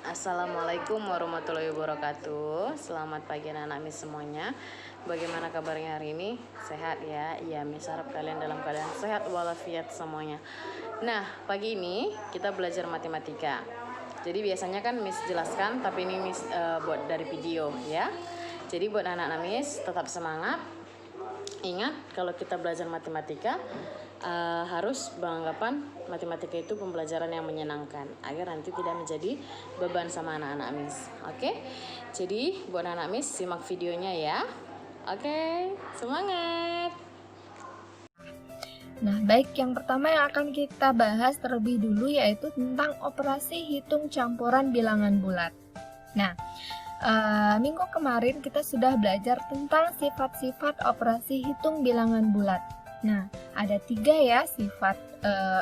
Assalamualaikum warahmatullahi wabarakatuh. Selamat pagi anak-anak mis semuanya. Bagaimana kabarnya hari ini? Sehat ya? Iya, mis harap kalian dalam keadaan sehat walafiat semuanya. Nah, pagi ini kita belajar matematika. Jadi biasanya kan mis jelaskan, tapi ini mis buat dari video ya. Jadi buat anak-anak mis tetap semangat. Ingat kalau kita belajar matematika harus beranggapan matematika itu pembelajaran yang menyenangkan agar nanti tidak menjadi beban sama anak-anak mis. Oke, jadi buat anak mis simak videonya ya. Oke, semangat. Nah, baik, yang pertama yang akan kita bahas terlebih dulu yaitu tentang operasi hitung campuran bilangan bulat. Nah, minggu kemarin kita sudah belajar tentang sifat-sifat operasi hitung bilangan bulat. Nah, ada 3 ya sifat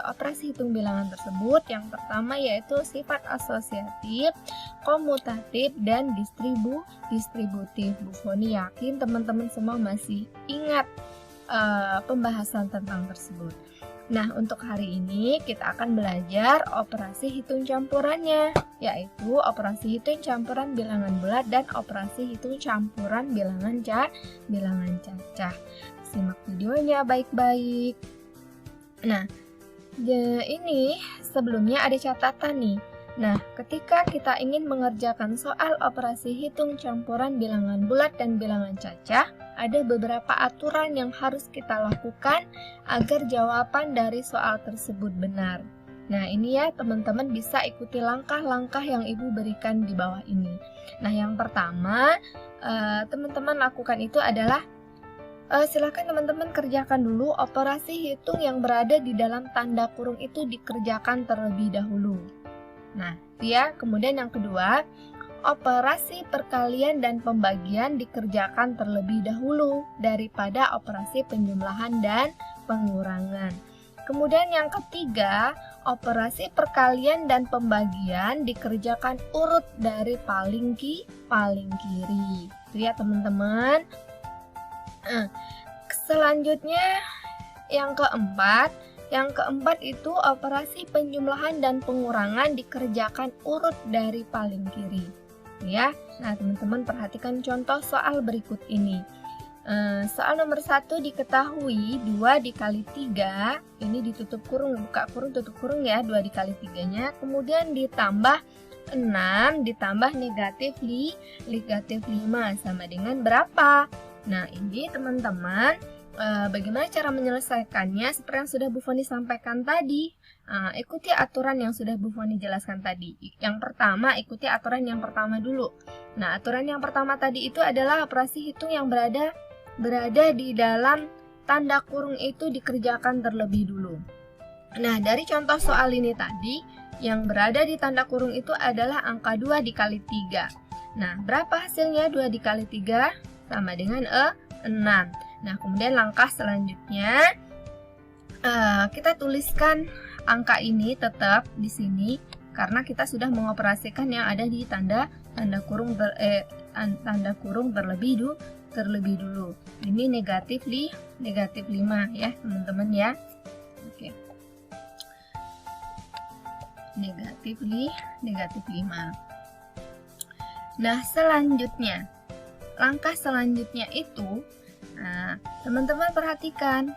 operasi hitung bilangan tersebut. Yang pertama yaitu sifat asosiatif, komutatif, dan distributif. Bu Foni yakin teman-teman semua masih ingat pembahasan tentang tersebut. Nah, untuk hari ini kita akan belajar operasi hitung campurannya, yaitu operasi hitung campuran bilangan bulat dan operasi hitung campuran bilangan cacah. Simak videonya baik-baik. Nah, ini sebelumnya ada catatan nih. Nah, ketika kita ingin mengerjakan soal operasi hitung campuran bilangan bulat dan bilangan cacah, ada beberapa aturan yang harus kita lakukan agar jawaban dari soal tersebut benar. Nah, ini ya teman-teman bisa ikuti langkah-langkah yang Ibu berikan di bawah ini. Nah, yang pertama teman-teman lakukan itu adalah silakan teman-teman kerjakan dulu operasi hitung yang berada di dalam tanda kurung itu dikerjakan terlebih dahulu. Nah, ya, kemudian yang kedua, operasi perkalian dan pembagian dikerjakan terlebih dahulu daripada operasi penjumlahan dan pengurangan. Kemudian yang ketiga, operasi perkalian dan pembagian dikerjakan urut dari paling kiri. Itu ya teman-teman. Selanjutnya yang keempat itu operasi penjumlahan dan pengurangan dikerjakan urut dari paling kiri. Ya, nah teman-teman perhatikan contoh soal berikut ini. Soal nomor 1 diketahui 2 dikali 3, ini ditutup kurung, buka kurung, tutup kurung ya, 2 dikali 3-nya, kemudian ditambah 6 ditambah negatif 5 sama dengan berapa? Nah, ini teman-teman bagaimana cara menyelesaikannya seperti yang sudah Bu Foni sampaikan tadi. Ikuti aturan yang sudah Bu Foni jelaskan tadi. Yang pertama, ikuti aturan yang pertama dulu. Nah, aturan yang pertama tadi itu adalah operasi hitung yang berada di dalam tanda kurung itu dikerjakan terlebih dulu. Nah, dari contoh soal ini tadi, yang berada di tanda kurung itu adalah angka 2 dikali 3. Nah, berapa hasilnya 2 dikali 3? Sama dengan 6. Nah, kemudian langkah selanjutnya kita tuliskan angka ini tetap di sini karena kita sudah mengoperasikan yang ada di tanda kurung terlebih dulu. Ini negatif 5 ya, teman-teman ya. Oke. Negatif 5. Nah, langkah selanjutnya itu teman-teman perhatikan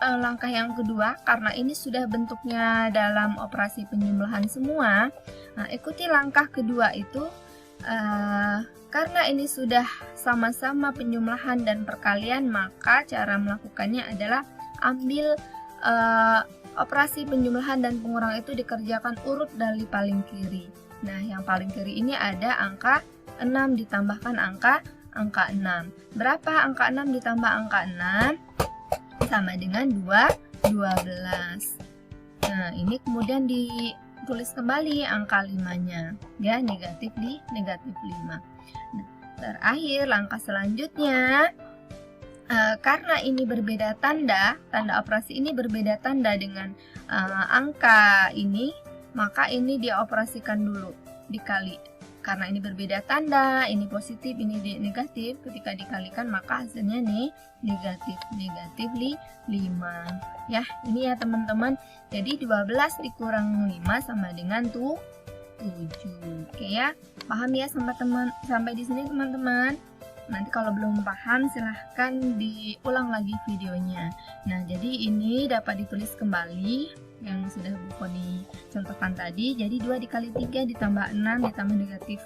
langkah yang kedua, karena ini sudah bentuknya dalam operasi penjumlahan semua. Nah, ikuti langkah kedua itu karena ini sudah sama-sama penjumlahan dan perkalian, maka cara melakukannya adalah ambil operasi penjumlahan dan pengurangan itu dikerjakan urut dari paling kiri. Nah, yang paling kiri ini ada angka 6 ditambahkan angka 6. Berapa angka 6 ditambah angka 6? Sama dengan 12. Nah, ini kemudian ditulis kembali angka 5-nya. Ya, negatif 5. Nah, terakhir langkah selanjutnya, karena ini berbeda tanda operasi ini berbeda tanda dengan angka ini, maka ini dioperasikan dulu dikali. Karena ini berbeda tanda, ini positif, ini negatif, ketika dikalikan maka hasilnya nih negatif 5. Ya, ini ya teman-teman. Jadi 12 dikurang 5 sama dengan 7. 7. Oke ya, paham ya sampai di sini teman-teman? Nanti kalau belum paham silahkan diulang lagi videonya. Nah, jadi ini dapat ditulis kembali yang sudah Bu Foni contohkan tadi. Jadi 2 dikali 3 ditambah 6 ditambah negatif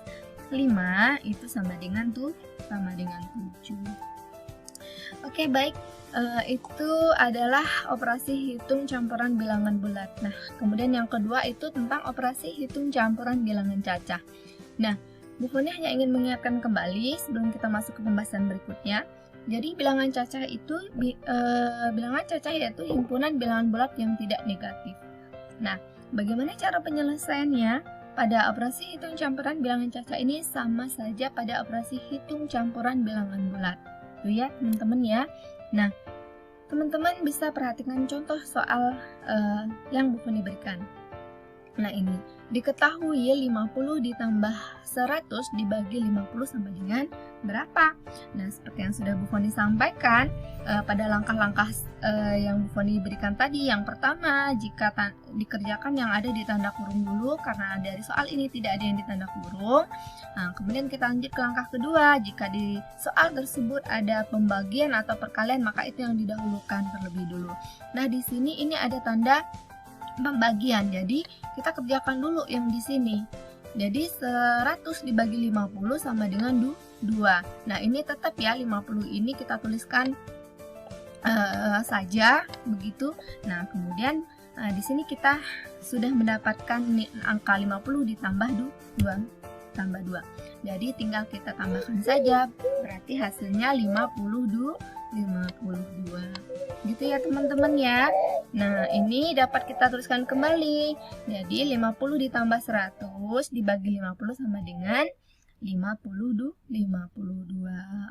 5 itu sama dengan 7. Oke, baik. Itu adalah operasi hitung campuran bilangan bulat. Nah, kemudian yang kedua itu tentang operasi hitung campuran bilangan cacah. Nah, Bu Foni hanya ingin mengingatkan kembali sebelum kita masuk ke pembahasan berikutnya. Jadi bilangan cacah itu yaitu himpunan bilangan bulat yang tidak negatif. Nah, bagaimana cara penyelesaiannya? Pada operasi hitung campuran bilangan cacah ini sama saja pada operasi hitung campuran bilangan bulat. Tuh ya, teman-teman ya. Nah, teman-teman bisa perhatikan contoh soal yang Bu Foni berikan. Nah, ini diketahui 50 ditambah 100 dibagi 50 sama dengan berapa? Nah, seperti yang sudah Bu Foni sampaikan pada langkah-langkah yang Bu Foni berikan tadi. Yang pertama, jika dikerjakan yang ada di tanda kurung dulu, karena dari soal ini tidak ada yang di tanda kurung. Nah, kemudian kita lanjut ke langkah kedua. Jika di soal tersebut ada pembagian atau perkalian, maka itu yang didahulukan terlebih dulu. Nah, di sini ini ada tanda pembagian, jadi kita kerjakan dulu yang di sini. Jadi 100 dibagi 50 sama dengan 2. Nah, ini tetap ya 50 ini kita tuliskan saja begitu. Nah, kemudian di sini kita sudah mendapatkan angka 50 ditambah 2 tambah 2. Jadi tinggal kita tambahkan saja, berarti hasilnya 52. Gitu ya teman-teman ya. Nah, ini dapat kita tuliskan kembali. Jadi 50 ditambah 100 dibagi 50 sama dengan 52.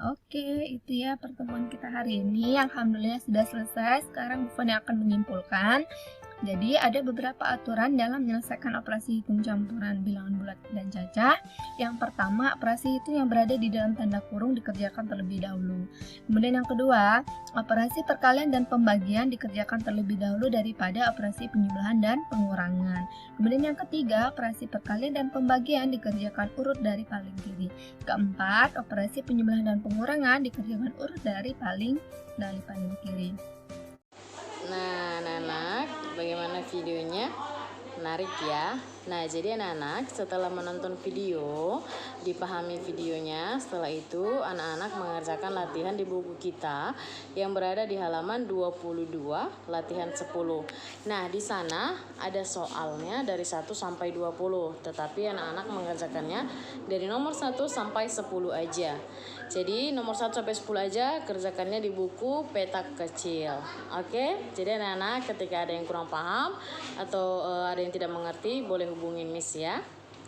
Oke, itu ya pertemuan kita hari ini. Alhamdulillah sudah selesai. Sekarang Bu Foni akan menyimpulkan. Jadi ada beberapa aturan dalam menyelesaikan operasi hitung campuran bilangan bulat dan cacah. Yang pertama, operasi hitung yang berada di dalam tanda kurung dikerjakan terlebih dahulu. Kemudian yang kedua, operasi perkalian dan pembagian dikerjakan terlebih dahulu daripada operasi penjumlahan dan pengurangan. Kemudian yang ketiga, operasi perkalian dan pembagian dikerjakan urut dari paling kiri. Keempat, operasi penjumlahan dan pengurangan dikerjakan urut dari paling kiri. Nah, anak-anak, bagaimana videonya? Menarik ya. Nah, jadi anak-anak setelah menonton video, dipahami videonya, setelah itu anak-anak mengerjakan latihan di buku kita yang berada di halaman 22, latihan 10. Nah, di sana ada soalnya dari 1 sampai 20, tetapi anak-anak mengerjakannya dari nomor 1 sampai 10 aja. Jadi nomor 1 sampai 10 aja kerjakannya di buku petak kecil. Oke? Jadi anak-anak ketika ada yang kurang paham atau ada yang tidak mengerti, boleh hubungin Miss ya.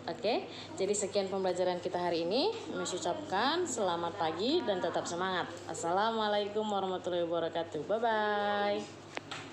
Oke? Jadi sekian pembelajaran kita hari ini. Miss ucapkan selamat pagi dan tetap semangat. Assalamualaikum warahmatullahi wabarakatuh. Bye-bye.